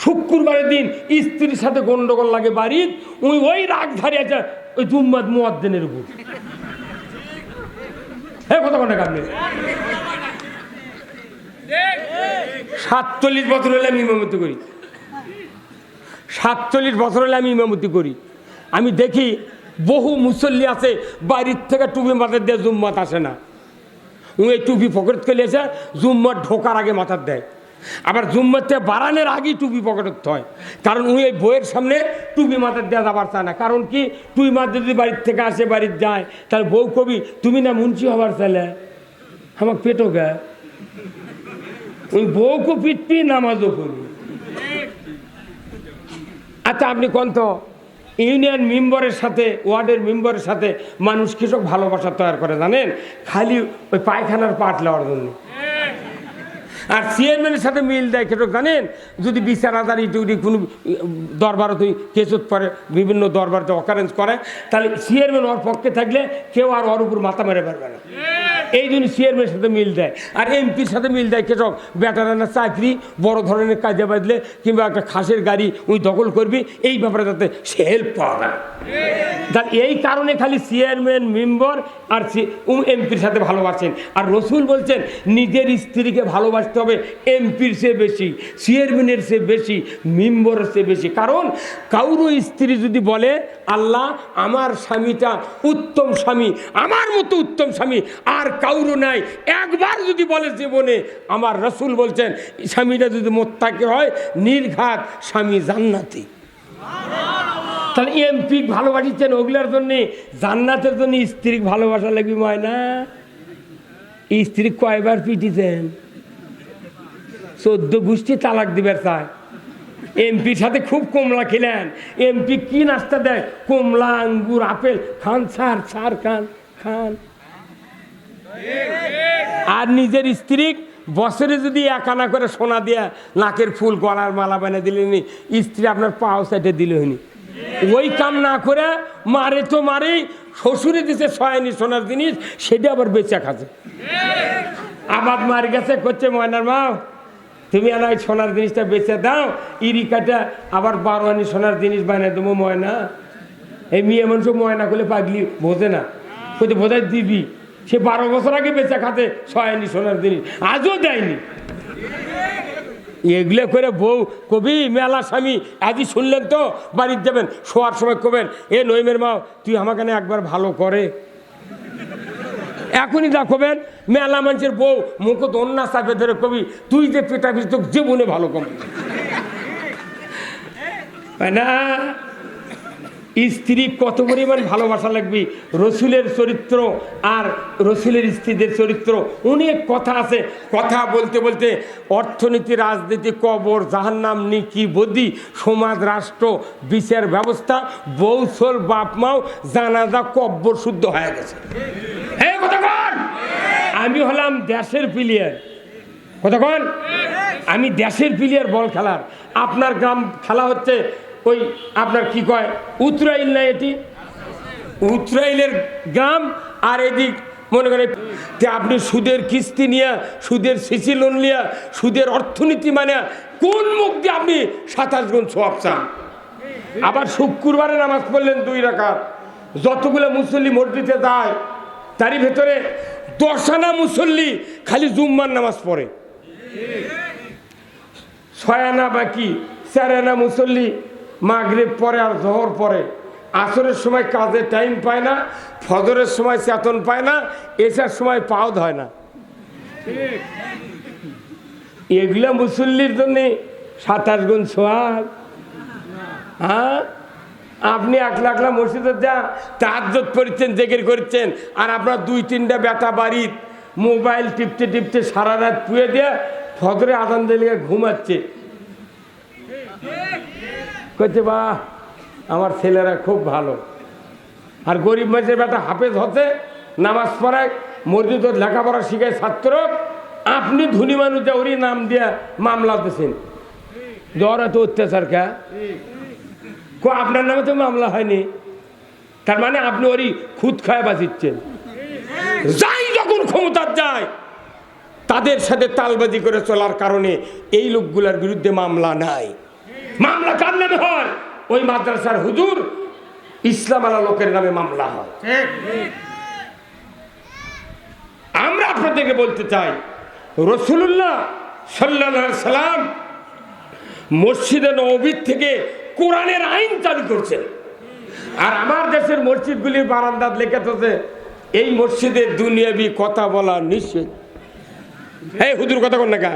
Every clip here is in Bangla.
শুক্রবারের দিন স্ত্রীর সাথে গন্ডগোল লাগে বাড়ির, ওই রাগ ধারি আছে ওই জুম্মাদ মুয়াজ্জিনের উপর। হ্যাঁ, কত ঘন্টা কাটবে? 47 বছর হলে আমি ইমামতি করি, 47 বছর হলে আমি ইমামতি করি। আমি দেখি বহু মুসল্লি আছে বাড়ির থেকে টুপি মাথার দিয়ে জুম্মাত আসে না, এই টুপি পকেট করে এসে জুম্মাত ঢোকার আগে মাথার দেয়, আবার জুম্মাতে বাড়ানোর আগেই টুপি পকেটত হয়। কারণ এই বইয়ের সামনে টুপি মাথার দেওয়া যাবার চায় না। কারণ কি, টুপি মাথার যদি বাড়ির থেকে আসে বাড়ির যায়, তাহলে বউ কবি তুমি না মুন্সি হবার চাইলে আমার পেটও গে, ওই বউকে পিটপি নামাজও করি। আচ্ছা আপনি কোন তো ইউনিয়ন মেম্বারের সাথে ওয়ার্ডের মেম্বারের সাথে মানুষ কৃষক ভালোবাসা তৈরি করে জানেন? খালি ওই পায়খানার পাট নেওয়ার জন্য। আর চেয়ারম্যানের সাথে মিল দেয় কৃষক জানেন? যদি বিচার আদার ইটুটি কোনো দরবারতে কেসত পরে, বিভিন্ন দরবারতে অকারেন্স করে, তাহলে চেয়ারম্যান ওর পক্ষে থাকলে কেউ আর ওর উপর মাথা মেরে পারবে না। এই জন্য চেয়ারম্যানের সাথে মিল দেয়। আর এমপির সাথে মিল দেয় কৃষক বেটারানা চাকরি, বড় ধরনের কাজে বাঁধলে কিংবা একটা খাসের গাড়ি ওই দখল করবি, এই ব্যাপারে যাতে সে হেল্প পাওয়া যায়। এই কারণে খালি চেয়ারম্যান মেম্বার আর এমপির সাথে ভালোবাসেন। আর রসুল বলছেন নিজের স্ত্রীকে ভালোবাসতে হবে এমপির চেয়ে বেশি, চেয়ারম্যানের চেয়ে বেশি, মেম্বারের চেয়ে বেশি। কারণ কারো স্ত্রী যদি বলে আল্লাহ আমার স্বামীটা উত্তম স্বামী, আমার মতো উত্তম স্বামী আর কাউরো নাই, একবার যদি বলে জীবনে, আমার রসুল বলছেন স্বামীটা যদি মোত্তাকি হয় নির্ঘাত স্বামী জান্নাতি। তাহলে এমপি ভালোবাসিচ্ছেন ওগুলার জন্যে, জান্নাতের জন্য স্ত্রী ভালোবাসা লাগবে ময়না। স্ত্রী কয়বার পিটিছেন? 14 গোষ্ঠী তালাক দিবার চায়। এমপির সাথে খুব কমলা খেলেন, এমপি কি নাস্তা দেয়? কমলা, আঙ্গুর, আপেল খান, সার সার খান খান। আর নিজের স্ত্রী বছরে যদি একানা করে সোনা দিয়া নাকের ফুল গলার মালা বানিয়ে দিলেনি, স্ত্রী আপনার পাও সাইডে দিল হয়নি। ওই কাম না করে মারে তো মারে, শ্বশুরে দিছে ছয়নি সোনার জিনিস, সেটা আবার বেচা খাচ্ছে। আবাদ মার গেছে করছে ময়নার মা তুমি আনা ওই সোনার জিনিসটা বেচে দাও, ইরিকাটা আবার 12 আনি সোনার জিনিস বানিয়ে দেবো। ময়না এই মেয়ে মানুষ ময়না করলে পাগলি বোঝে না, কোথায় বোঝায় দিবি। সে 12 বছর আগে বেচা খাতে 6 আনি সোনার জিনিস, আজও দেয়নি। এগুলো করে বউ কবি মেলা স্বামী আজই শুনলেন তো বাড়ির যাবেন, শোয়ার সময় কবেন এ নইমের মা তুই আমাকে একবার ভালো করে। এখনই দেখবেন মেলা মানুষের বউ মুখ অন্যা চাপে ধরে কবি তুই যে পেটা পিস তো জীবনে ভালো কম না। স্ত্রী কত পরিমাণ ভালোবাসা লাগবে। রসুলের চরিত্র আর রসুলের স্ত্রীদের চরিত্র অনেক কথা আছে। কথা বলতে বলতে অর্থনীতি, রাজনীতি, কবর, জাহান্নাম, নিকি, বদি, সমাজ, রাষ্ট্র, বিচার ব্যবস্থা, বৌসল, বাপ মাও, জানাজা, কব্বর শুদ্ধ হয়ে গেছে। হ্যাঁ কতক্ষণ আমি হলাম দেশের প্লেয়ার, কতক্ষণ আমি দেশের প্লেয়ার বল খেলার। আপনার গ্রাম খেলা হচ্ছে ওই আপনার কি কয় উত্তরাইল, না এটি উত্তরাইলের গ্রাম, আর এদিক মনে করেন আপনি সুদের কিস্তি নিয়ে, সুদের সিসি লোন নিয়ে, সুদের অর্থনীতি মানে কোন মুখ দিয়ে আপনি 27 গুণ সওয়াব চান। আবার শুক্রবারে নামাজ পড়লেন 2 রাকাত, যতগুলো মুসল্লি মসজিদে যায় তারই ভেতরে 10 আনা মুসল্লি খালি জুম্মার নামাজ পড়ে, 6 আনা বাকি 4 আনা মুসল্লি মাগরিব পরে আর জোহর পরে। আসরের সময় কাজে টাইম পায় না, ফজরের সময় চেতন পায় না, এসার সময় পাও হয় না। এগুলা মুসল্লির জন্য 27 গুণ সওয়াব। হ্যাঁ আপনি একলা মসজিদে যা তাহাজ্জুদ পড়ছেন, জিকির করছেন, আর আপনার 2-3টা বেটা বাড়ির মোবাইল টিপতে টিপতে সারা রাত পুয়ে দিয়ে ফজরে আজান দিলে ঘুমাচ্ছে, কইতে বাহ আমার ছেলেরা খুব ভালো। আর গরিব মানুষের বেটা হাফেজ হতে নামাজ পড়ায়, মসজিদ লেখাপড়া শিখায় ছাত্র, আপনি ধনী মানুষ যা ওরই নাম দিয়ে মামলা দিয়েছেন। জ্বর এত অত্যাচার কা আপনার নামে তো মামলা হয়নি, তার মানে আপনি ওরই খুদ খায় বাঁচিচ্ছেন। যাই যখন ক্ষমতার যায় তাদের সাথে তালবাজি করে চলার কারণে এই লোকগুলোর বিরুদ্ধে মামলা নাই। মামলা কার নামে হয়? ওই মাদ্রাসার হুজুর ইসলাম আলা লোকের নামে মামলা হয়। আমরা আপনাদেরকে বলতে চাই, রাসূলুল্লাহ সাল্লাল্লাহু আলাইহি সাল্লাম মসজিদে নববীর থেকে কোরআনের আইন চালু করছেন। আর আমার দেশের মসজিদগুলির বারান্দাত লেখা আছে এই মসজিদে দুনিয়াবি কথা বলা নিষেধ। এই হুজুর কথা কোন না,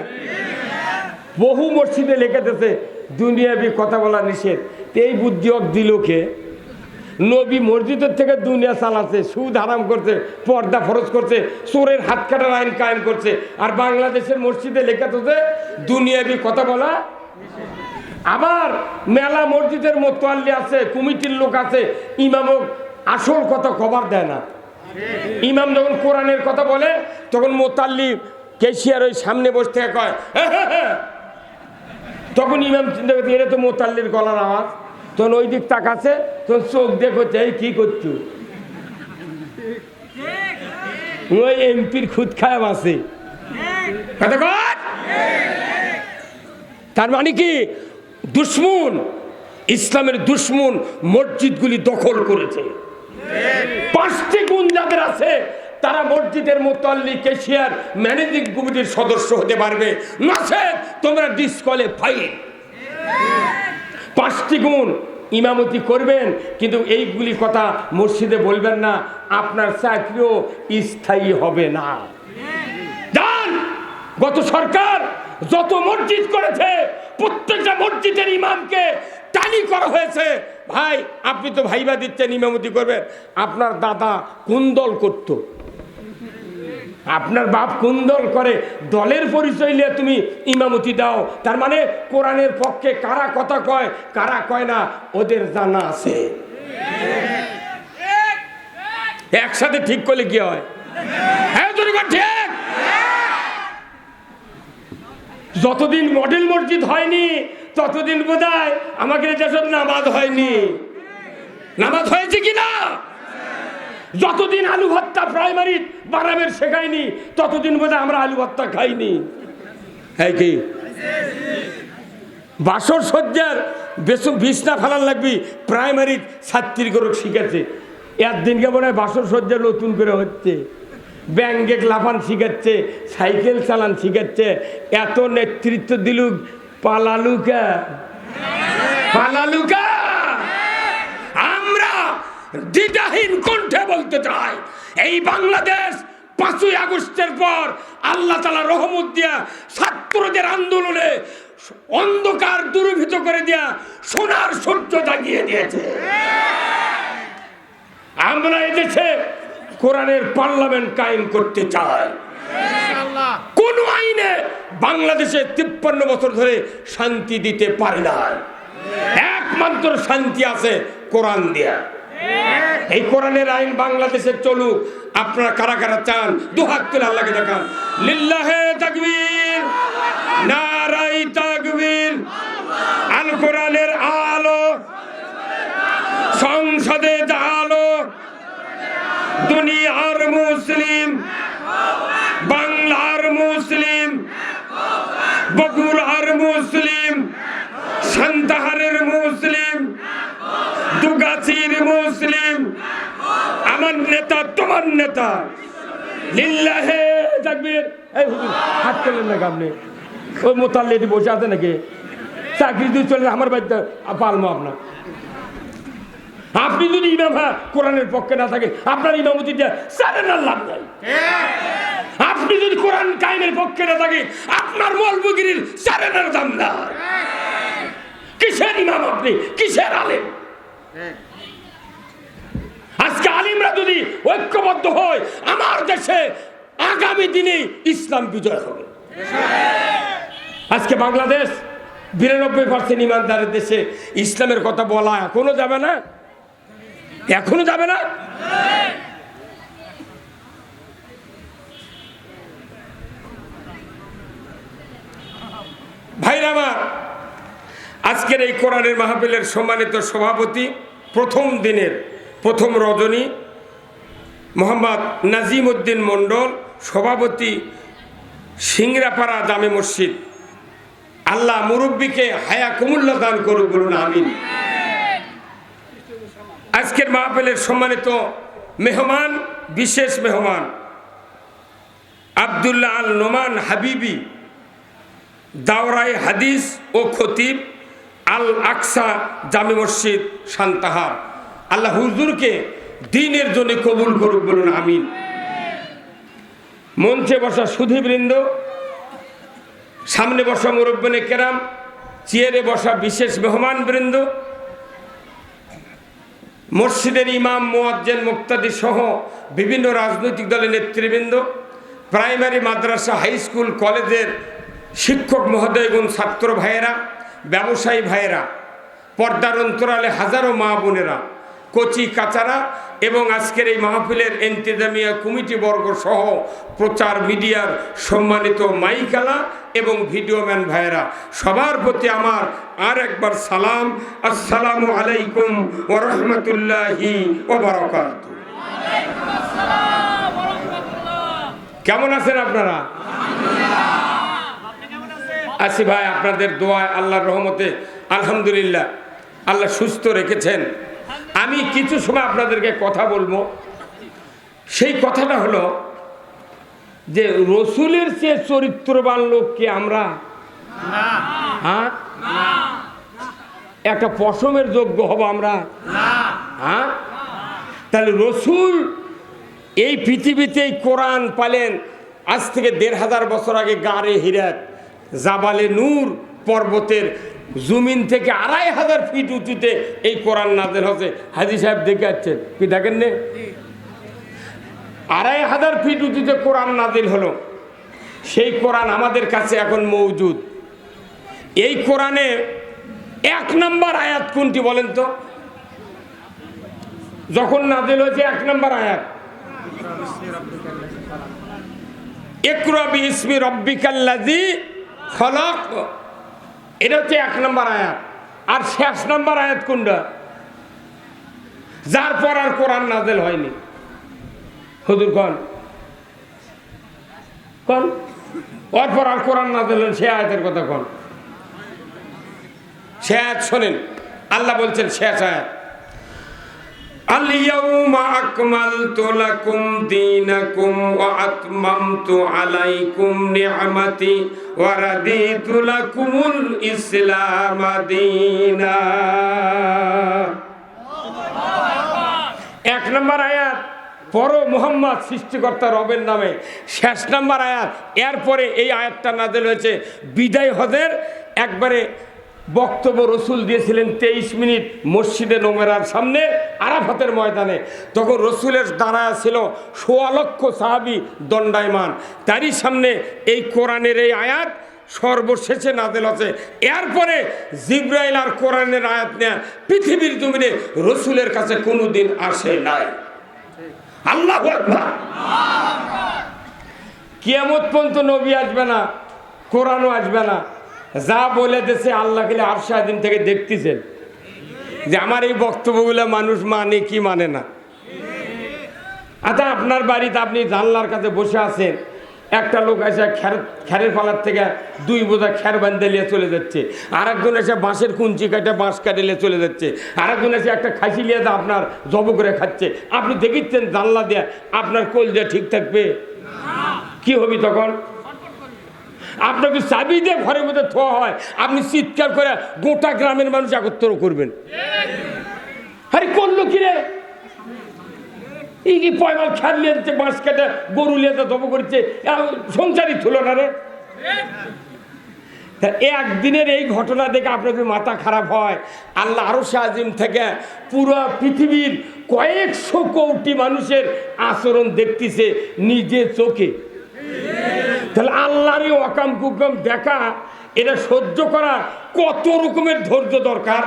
বহু মসজিদে লেখা আছে দুনিয়াবি কথা বলা নিষেধ। এই বুদ্ধি দিল কে? নবী মসজিদের থেকে দুনিয়া চালাচ্ছে, সুদ হারাম করছে, পর্দা ফরজ করছে, চোরের হাত কাটার আইন কায়েম করছে। আর বাংলাদেশের মসজিদে লেখা আছে দুনিয়াবি কথা বলা। আবার মেলা মসজিদের মোতাল্লি আছে, কমিটির লোক আছে, ইমামও আসল কথা খবর দেয় না। ইমাম যখন কোরআনের কথা বলে তখন মোতাল্লি কেশিয়ার ওই সামনে বসে থেকে কয় তখন ইমাম চিন্তা করছে এটা তো মোতাল্লির গলার আওয়াজ। তখন ওই দিক তাকাচ্ছে, তখন চোখ দিয়ে করছে এই কি করছো? ওই এমপির খুদ খায়াব আছে। তার মানে কি? দুশ্মন, ইসলামের দুশ্মন মসজিদগুলি দখল করেছে। 5টি গুণ যাদের আছে তারা মসজিদের মুতাল্লি, কেশিয়ার, ম্যানেজিং কমিটির সদস্য হতে পারবে, নচেৎ তোমরা ডিসকোয়ালিফাইড। 5টি গুণ ইমামতি করবেন, কিন্তু এইগুলি কথা মসজিদে বলবেন না, আপনার চাকরিও স্থায়ী হবে না। জান, গত সরকার যত মসজিদ করেছে প্রত্যেকটা মসজিদের ইমামকে টালি করা হয়েছে। ভাই, আপনি তো ভাইবা দিচ্ছেন ইমামতি করবেন, আপনার দাদা কোন দল করত? আপনার বাপ কোন দল করে? দলের পরিচয় নিয়ে তুমি ইমামতি দাও। তার মানে কোরআনের পক্ষে কারা কথা কয় কারা কয় না ওদের জানা আছে। একসাথে ঠিক করলে কি হয়? হ্যাঁ, ঠিক। যতদিন মডেল মসজিদ হয়নি ততদিন বোধহয় আমাকে দেশের নামাজ হয়নি। নামাজ হয়েছে কিনা? যতদিন আলু ভর্তা প্রাইমারি বানাবের শেখায়নি ততদিন বোধহয় আমরা আলু ভর্তা খাইনি। হ্যাঁ কি? বাসর সজ্জার বিছনা ফেলার লাগবি প্রাইমারি ছাত্রী করে শিখেছে। একদিনকে মনে হয় বাসর সজ্জা নতুন করে হচ্ছে, ব্যাঙ্গে লাফান শিখাচ্ছে, সাইকেল চালান শিখাচ্ছে। এত নেতৃত্ব দিলুক পালালুকা। আমরা দ্বিধাহীন কণ্ঠে বলতে চাই, এই বাংলাদেশ 5ই আগস্টের পর আল্লাহ তাআলা রহমত দিয়া ছাত্রদের আন্দোলনে অন্ধকার দূরীভূত করে দিয়া সোনার সূর্য জাগিয়ে দিয়েছে। আমরা এদেশে কোরআনের পার্লামেন্ট কায়েম করতে চাই। কোন আইনে বাংলাদেশে 53 বছর ধরে শান্তি দিতে পারে না। একমাত্র শান্তি আছে কোরআন দিয়া। এই কোরআনের আইন বাংলাদেশে চলুক। আপনারা কারা কারা চান দুহাত তুলে আল্লাহকে দেখান। লিল্লাহে তাকবীর, নারাই তাকবীর। আল কোরআনের আলো সংসদে আলো, দুনিয়ার মুসলিম, বাংলার মুসলিম, বগুড়ার মুসলিম, সান্তাহারের মুসলিম, দুগাছির মুসলিম, আমার নেতা তোমার নেতা। লিল্লাহে তাকবীর। এই হুজুর হাত তোলেন না, আপনি ওই মোতাল্লিদি বসে আছে নাকি? চাকরি দিয়ে চলে আমার বাড়িতে পালমো আপনার। আপনি যদি ইমাম কোরআনের পক্ষে না থাকে আপনার ইমামতিটা সারেনার লাভ নাই। আপনি যদি কোরআন কায়েমের পক্ষে না থাকে আপনার মৌলভীগিরির সারেনার দাম না। কিসের ইমাম আপনি? কিসের আলেম? আজকে আলিমরা যদি ঐক্যবদ্ধ হয় আমার দেশে আগামী দিনে ইসলাম বিজয় হবে। আজকে বাংলাদেশ 92% ইমানদারের দেশে ইসলামের কথা বলা এখনো যাবে না, এখনো যাবে না। ভাইরা আমার, আজকের এই কোরআনের মাহফিলের সম্মানিত সভাপতি, প্রথম দিনের প্রথম রজনী মোহাম্মদ নাজিম উদ্দিন মণ্ডল, সভাপতি সিংড়াপাড়া জামে মসজিদ, আল্লাহ মুরব্বীকে হায়াকুমুল্লাহ দান করুক, বলুন আমিন। আজকের মাহফিলের সম্মানিত মেহমান, বিশেষ মেহমান আব্দুল্লাহ আল নোমান হাবিবি, দাওরাই হাদিস ও খতিব, আল আকসা জামে মসজিদ সান্তাহার। আল্লাহ হুজুরকে দ্বীনের জন্য কবুল করুক, বলুন আমিন। মঞ্চে বসা সুধীবৃন্দ, সামনে বসা মুরব্বিনে কেরাম, চেয়ারে বসা বিশেষ মেহমান বৃন্দ, মসজিদের ইমাম, মুয়াজ্জিন, মুক্তাদি সহ বিভিন্ন রাজনৈতিক দলের নেতৃবৃন্দ, প্রাইমারি, মাদ্রাসা, হাই স্কুল, কলেজের শিক্ষক মহোদয়গণ, ছাত্র ভাইয়েরা, ব্যবসায়ী ভাইয়েরা, পর্দার অন্তরালে হাজারো মা বোনেরা, কচি কাচারা এবং আজকের এই মাহফিলের ইন্তেজামিয়া কমিটি বর্গ সহ প্রচার মিডিয়ার সম্মানিত মাইকালা এবং ভিডিওম্যান ভাইয়েরা, সবার প্রতি আমার আর একবার সালাম। আসসালামু আলাইকুম ওয়া রাহমাতুল্লাহি ওয়া বারাকাতুহু। কেমন আছেন আপনারা? আছি ভাই, আপনাদের দোয়ায়, আল্লাহর রহমতে আলহামদুলিল্লাহ আল্লাহ সুস্থ রেখেছেন। আমি কিছু সময় আপনাদেরকে কথা বলবো। সেই কথাটা হলো যে রসুলের চেয়ে চরিত্রবান লোক কি আমরা? হ্যাঁ, একটা পশমের যোগ্য হব আমরা? হ্যাঁ, তাহলে রসুল এই পৃথিবীতে কোরআন পালেন আজ থেকে 1500 বছর আগে গারে হিরাত জাবালে নূর পর্বতের জমিন থেকে 2500 ফিট উঁচুতে এই কোরআন নাযিল হচ্ছে। হাজী সাহেব দেখে যাচ্ছেন কি, দেখেন নে? 2500 ফিট উঁচুতে কোরআন নাযিল হলো। সেই কোরআন আমাদের কাছে এখন মওজুদ। এই কোরআনে 1 নম্বর আয়াত কোনটি বলেন তো? যখন নাযিল হয়েছে 1 নম্বর আয়াত, ইকরা বিইসমি রাব্বিকাল্লাযী খলাক, এটা হচ্ছে 1 নম্বর আয়াত। আর শেষ নম্বর আয়াত কোনটা? যার পর আর কোরআন নাযিল হয়নি। হুজুর কোন কোন ওর পর আর কোরআন নাযিল হয়নি, সে আয়াতের কথা কোন? সে আয়াত শোনেন, আল্লাহ বলছেন শেষ আয়াত, আল ইয়াউমা আকমালতু লাকুম দীনাকুম ওয়া আতমামতু আলাইকুম নি'মাতি ওয়া রাদিতু লাকুমুল ইসলাম দীনা। 1 নম্বর আয়াত পড়ো মুহাম্মদ সৃষ্টিকর্তা রবের নামে। শেষ নম্বর আয়াত, এরপরে এই আয়াতটা নাযিল হয়েছে বিদায় হজের একবারে বক্তব্য রসুল দিয়েছিলেন 23 মিনিট মসজিদে নোমেরার সামনে আরাফাতের ময়দানে। তখন রসুলের দাঁড়ায় ছিল 1.25 লক্ষ সাহাবী দণ্ডায়মান। তারই সামনে এই কোরআনের এই আয়াত সর্বশেষে নাযিল হচ্ছে। এরপরে জিবরাইল আর কোরআনের আয়াত নেয়া পৃথিবীর জমিনে রসুলের কাছে কোনোদিন আসে নাই। আল্লাহু আকবার। কিয়ামত পর্যন্ত নবী আসবে না, কোরআনও আসবে না। যা বলে দিয়েছে আল্লাহ গেলে আরশে আযীম থেকে দেখতেছেন যে আমার এই বক্তব্যগুলো মানুষ মানে কি মানে না। আচ্ছা, আপনার বাড়িতে আপনি জানলার কাছে বসে আছেন, একটা লোক এসে খ্যারের ফালার থেকে 2 বোঝা খ্যার বান্ধে নিয়ে চলে যাচ্ছে, আরেকজন এসে বাঁশের কুঞ্চি কাটে বাঁশ কাটে নিয়ে চলে যাচ্ছে, আরেকজন এসে একটা খাসি নিয়ে আপনার জব করে খাচ্ছে। আপনি দেখিচ্ছেন জানলা দিয়ে, আপনার কোল দিয়ে ঠিক থাকবে? কি হবি তখন? আপনাকে চাবি দিয়ে ঘরের মধ্যে থোয়া হয়, আপনি চিৎকার করে গোটা গ্রামের মানুষ একত্র করবেন, আরে করলো কি রে, এই কি পয়মাল খ্যার নিয়ে যাচ্ছে, বাঁশ কেটে গরু নিয়ে জব করছে, সংসারই থুল না রে। একদিনের এই ঘটনা দেখে আপনাদের মাথা খারাপ হয়। আল্লাহ আরশে আযীম থেকে পুরো পৃথিবীর কয়েকশো কোটি মানুষের আচরণ দেখতেছে নিজে চোখে। তাহলে আল্লাহর এই অকাম কুকাম দেখা, এটা সহ্য করা কত রকমের ধৈর্য দরকার।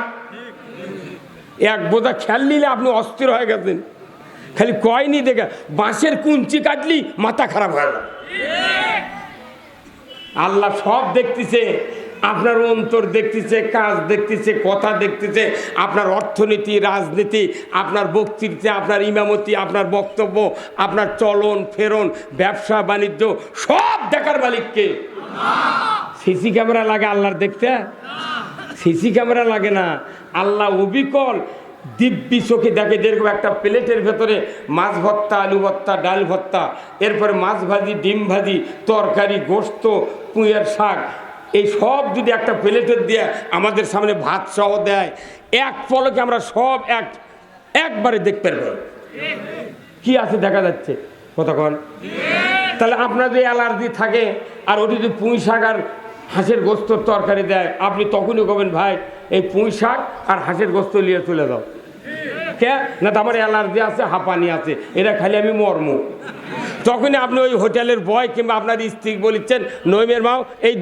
এক বোঝা খেয়াল নিলে আপনি অস্থির হয়ে গেছেন, খালি কয়নি দেখে বাঁশের কুঞ্চি কাটলি মাথা খারাপ হয়ে গেল। আল্লাহ সব দেখতেছে, আপনার অন্তর দেখতেছে, কাজ দেখতেছে, কথা দেখতেছে, আপনার অর্থনীতি, রাজনীতি, আপনার বক্তৃতা, আপনার ইমামতি, আপনার বক্তব্য, আপনার চলন ফেরন, ব্যবসা বাণিজ্য, সব দেখার মালিককে। সিসি ক্যামেরা লাগে আল্লাহর দেখতে? সিসি ক্যামেরা লাগে না, আল্লাহ অবিকল দিব্যি চোখে দেখে। যেরকম একটা প্লেটের ভেতরে মাছ ভর্তা, আলু ভর্তা, ডাল ভর্তা, এরপরে মাছ ভাজি, ডিম ভাজি, তরকারি, গোশত, পুঁইয়ের শাক, এই সব যদি একটা প্লেটের দিয়ে আমাদের সামনে ভাত সহ দেয়, এক পলকে আমরা সব একবারে দেখতে পারবো কি আছে দেখা যাচ্ছে কতক্ষণ। তাহলে আপনার যদি অ্যালার্জি থাকে আর ওটি যদি পুঁই শাক আর হাঁসের গোস্তর তরকারি দেয়, আপনি তখনই কবেন ভাই এই পুঁই শাক আর হাঁসের গোস্ত নিয়ে চলে যাও। কে না, তো আমার অ্যালার্জি আছে, হাঁপানি আছে, এরা খালি আমি মর্ম। তখনই আপনি ওই হোটেলের বয় কিংবা আপনার স্ত্রী বলিচ্ছেন নইমের মাও এই